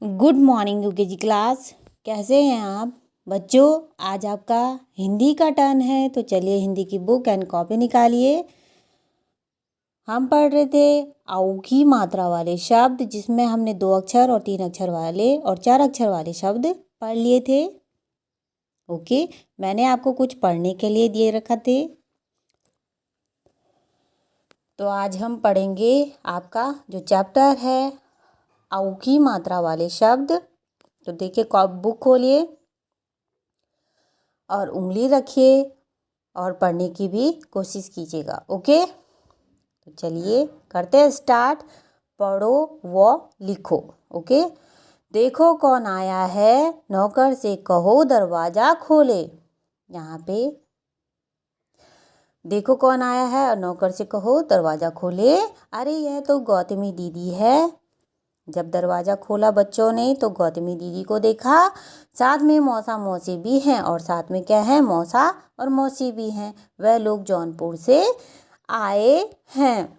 Good morning UKG class. कैसे हैं आप बच्चों? आज आपका हिंदी का टर्न है, तो चलिए हिंदी की बुक एंड कॉपी निकालिए। हम पढ़ रहे थे आउ की मात्रा वाले शब्द, जिसमें हमने 2 अक्षर और 3 अक्षर वाले और 4 अक्षर वाले शब्द पढ़ लिए थे। ओके, मैंने आपको कुछ पढ़ने के लिए दिए रखा थे। तो आज हम पढ़ेंगे आपका जो चैप्टर है आउ की मात्रा वाले शब्द। तो देखिए, बुक खोलिए और उंगली रखिए और पढ़ने की भी कोशिश कीजिएगा। ओके, तो चलिए करते हैं स्टार्ट। पढ़ो व लिखो। ओके, देखो कौन आया है, नौकर से कहो दरवाजा खोले। यहाँ पे देखो कौन आया है और नौकर से कहो दरवाजा खोले। अरे यह तो गौतमी दीदी है। जब दरवाज़ा खोला बच्चों ने तो गौतमी दीदी को देखा। साथ में मौसा मौसी भी हैं, और साथ में क्या है, मौसा और मौसी भी हैं। वह लोग जौनपुर से आए हैं।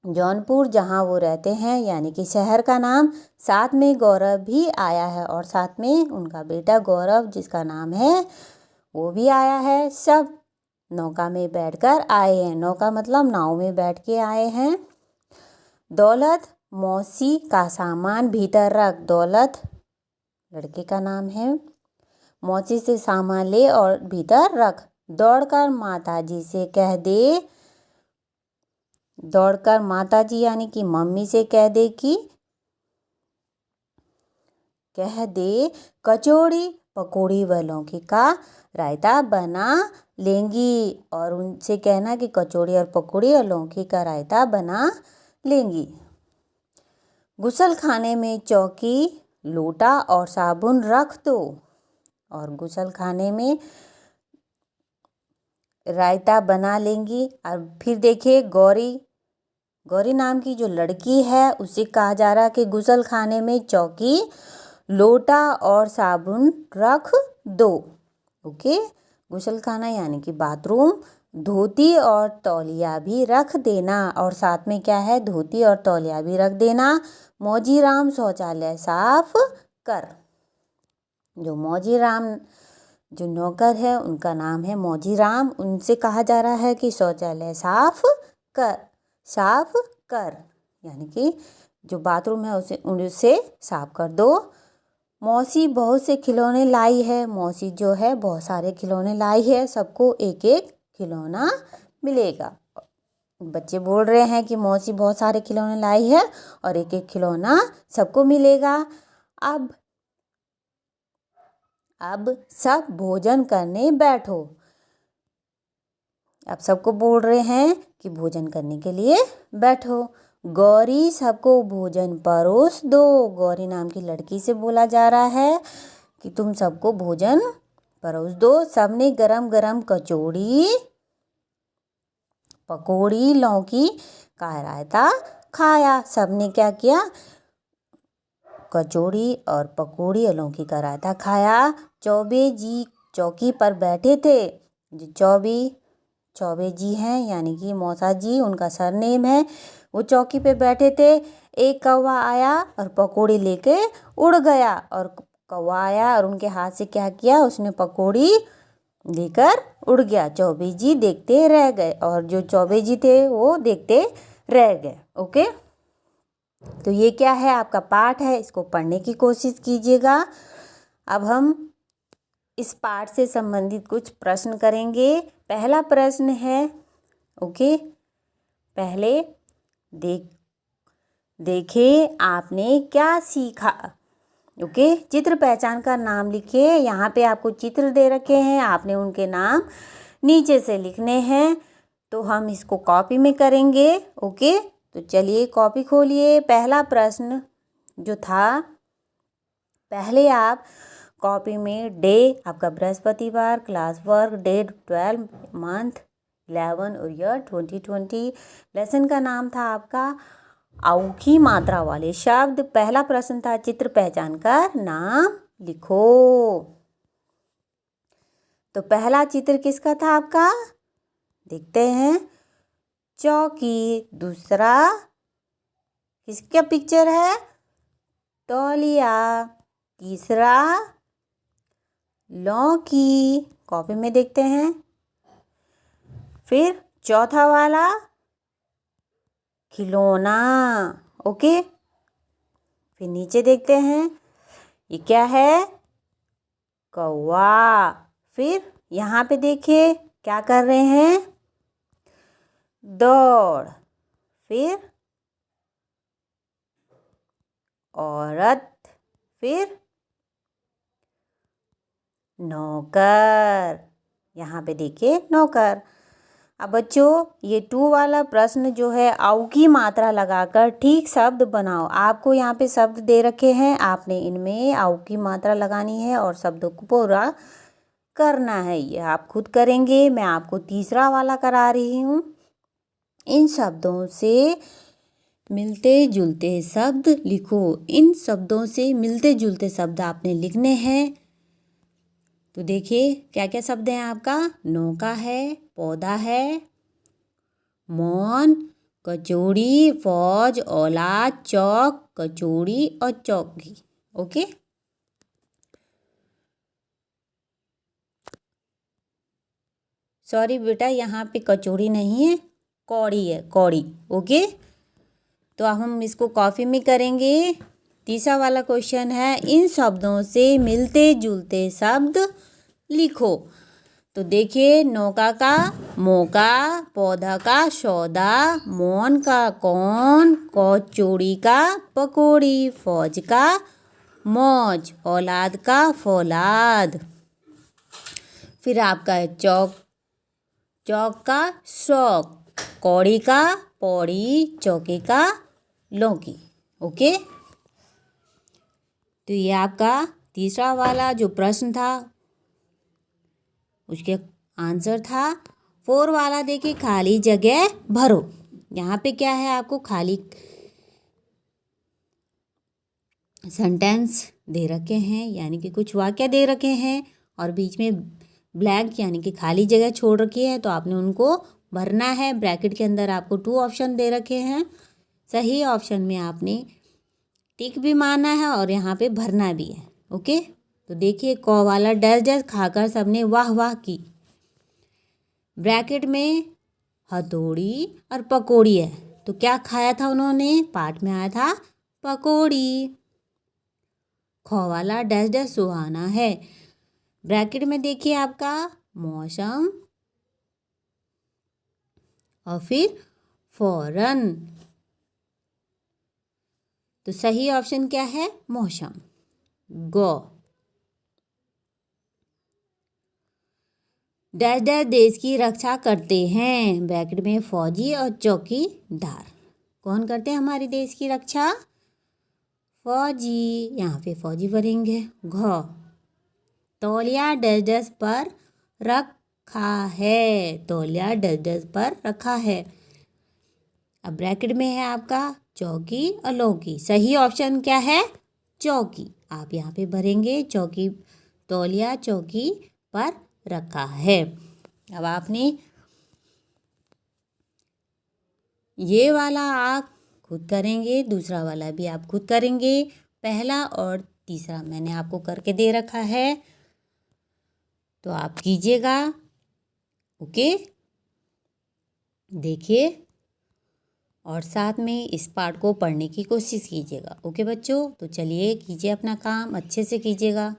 जौनपुर जहाँ वो रहते हैं, यानी कि शहर का नाम। साथ में गौरव भी आया है, और साथ में उनका बेटा गौरव जिसका नाम है वो भी आया है। सब नौका में बैठकर आए हैं। नौका मतलब नाव में बैठ के आए हैं। दौलत मौसी का सामान भीतर रख। दौलत लड़के का नाम है। मौसी से सामान ले और भीतर रख। दौड़कर माताजी से कह दे। दौड़कर माताजी यानी कि मम्मी से कह दे कि कचौड़ी पकौड़ी व लौकी का रायता बना लेंगी। और उनसे कहना कि कचौड़ी और पकौड़ी और लौकी का रायता बना लेंगी। गुसल खाने में चौकी लोटा और साबुन रख दो। और गुसल खाने में रायता बना लेंगी। और फिर देखिए, गौरी नाम की जो लड़की है उसे कहा जा रहा है कि गुसल खाने में चौकी लोटा और साबुन रख दो। ओके, गुसल खाना यानी कि बाथरूम। धोती और तौलिया भी रख देना। और साथ में क्या है, धोती और तौलिया भी रख देना। मौजीराम शौचालय साफ कर। जो मौजीराम जो नौकर है उनका नाम है मौजीराम। उनसे कहा जा रहा है कि शौचालय साफ कर यानी कि जो बाथरूम है उसे साफ कर दो। मौसी बहुत से खिलौने लाई है। मौसी जो है बहुत सारे खिलौने लाई है। सबको एक एक खिलौना मिलेगा। बच्चे बोल रहे हैं कि मौसी बहुत सारे खिलौने लाई है और एक एक खिलौना सबको मिलेगा। अब सब भोजन करने बैठो। अब सबको बोल रहे हैं कि भोजन करने के लिए बैठो। गौरी सबको भोजन परोस दो। गौरी नाम की लड़की से बोला जा रहा है कि तुम सबको भोजन परोस दो। सबने गरम गरम कचौड़ी पकौड़ी लौकी का रायता खाया। सबने क्या किया, कचौड़ी और पकौड़ी और लौकी का रायता खाया। चौबे जी चौकी पर बैठे थे। जो चौबे जी हैं यानी कि मौसा जी, उनका सरनेम है। वो चौकी पे बैठे थे। एक कौवा आया और पकौड़ी लेके उड़ गया। और कौवा आया और उनके हाथ से क्या किया, उसने पकौड़ी लेकर उड़ गया। चौबे जी देखते रह गए, और जो चौबे जी थे वो देखते रह गए। ओके, तो ये क्या है, आपका पाठ है, इसको पढ़ने की कोशिश कीजिएगा। अब हम इस पाठ से संबंधित कुछ प्रश्न करेंगे। पहला प्रश्न है, ओके, पहले देखे आपने क्या सीखा। ओके, चित्र पहचान का नाम लिखिए। यहाँ पे आपको चित्र दे रखे हैं, आपने उनके नाम नीचे से लिखने हैं। तो हम इसको कॉपी में करेंगे। ओके, तो चलिए कॉपी खोलिए। पहला प्रश्न जो था, पहले आप कॉपी में डे आपका बृहस्पतिवार, क्लास वर्क, डेट 12, मंथ 11 और ईयर 2020। लेसन का नाम था आपका आउ की मात्रा वाले शब्द। पहला प्रश्न था चित्र पहचान कर नाम लिखो। तो पहला चित्र किसका था आपका, देखते हैं, चौकी। दूसरा किसका पिक्चर है, तौलिया। तीसरा लौकी, कॉपी में देखते हैं। फिर चौथा वाला खिलौना। ओके, फिर नीचे देखते हैं, ये क्या है? कौवा। फिर यहाँ पे देखिए क्या कर रहे हैं? दौड़। फिर औरत। फिर नौकर। यहाँ पे देखिए नौकर। अब बच्चों, ये 2 वाला प्रश्न जो है आउ की मात्रा लगाकर ठीक शब्द बनाओ। आपको यहाँ पे शब्द दे रखे हैं, आपने इनमें आउ की मात्रा लगानी है और शब्दों को पूरा करना है। ये आप खुद करेंगे, मैं आपको तीसरा वाला करा रही हूँ। इन शब्दों से मिलते जुलते शब्द लिखो। इन शब्दों से मिलते जुलते शब्द आपने लिखने हैं। तो देखिए क्या क्या शब्द हैं आपका? नौका है, पौधा है, मौन, कचौड़ी, फौज, औलाद, चौक, कचौड़ी और चौकी। ओके, सॉरी बेटा, यहाँ पे कचौड़ी नहीं है, कौड़ी है, कौड़ी। ओके, तो अब हम इसको कॉपी में करेंगे। तीसरा वाला क्वेश्चन है, इन शब्दों से मिलते जुलते शब्द लिखो। तो देखिए, नौका का मौका, पौधा का सौदा, मौन का कौन, कचौड़ी का पकौड़ी, फौज का मौज, औलाद का फौलाद। फिर आपका है चौक, चौक का शौक, कौड़ी का पौड़ी, चौके का लौकी। ओके, तो ये आपका तीसरा वाला जो प्रश्न था उसके आंसर था। 4 वाला देखिए, खाली जगह भरो। यहाँ पे क्या है? आपको खाली सेंटेंस दे रखे हैं, यानी कि कुछ वाक्य दे रखे हैं और बीच में ब्लैंक यानी कि खाली जगह छोड़ रखी है, तो आपने उनको भरना है। ब्रैकेट के अंदर आपको 2 ऑप्शन दे रखे हैं। सही ऑप्शन में आपने टिक भी मारना है और यहाँ पे भरना भी है। ओके, तो देखिए, क वाला डैश डैश खाकर सबने वाह वाह की। ब्रैकेट में हथौड़ी और पकौड़ी है, तो क्या खाया था उन्होंने? पाठ में आया था पकौड़ी। ख वाला डैश डैश सुहाना है। ब्रैकेट में देखिए आपका मौसम और फिर फौरन। तो सही ऑप्शन क्या है? मौसम। गो डैश डैश देश की रक्षा करते हैं। ब्रैकेट में फौजी और चौकीदार। कौन करते हैं हमारे देश की रक्षा? फौजी। यहाँ पे फौजी भरेंगे। घ तौलिया डैश डैश पर रखा है। तौलिया डैश डैश पर रखा है। अब ब्रैकेट में है आपका चौकी और लौकी। सही ऑप्शन क्या है? चौकी। आप यहाँ पे भरेंगे चौकी। तौलिया चौकी पर रखा है। अब आपने ये वाला आप खुद करेंगे, दूसरा वाला भी आप खुद करेंगे। पहला और तीसरा मैंने आपको करके दे रखा है, तो आप कीजिएगा। ओके, देखिए और साथ में इस पार्ट को पढ़ने की कोशिश कीजिएगा। ओके बच्चों, तो चलिए कीजिए अपना काम, अच्छे से कीजिएगा।